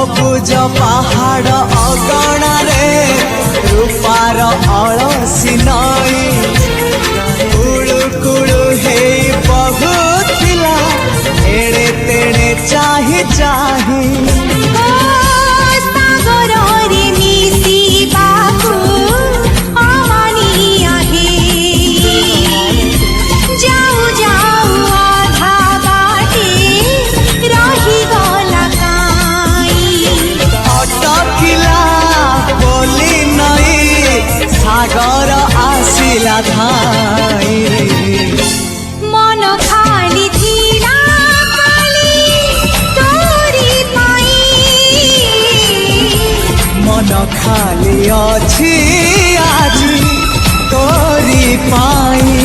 सबुज पहाड़ अगणारे रूपार अलसी नई कुळु कुळु हे बहुथिला एड़े तेड़े चाही चाही सागर आसिला धाई मन खाली थिला खाली तोरी पाई मन खाली अछि आजी तोरी पाई।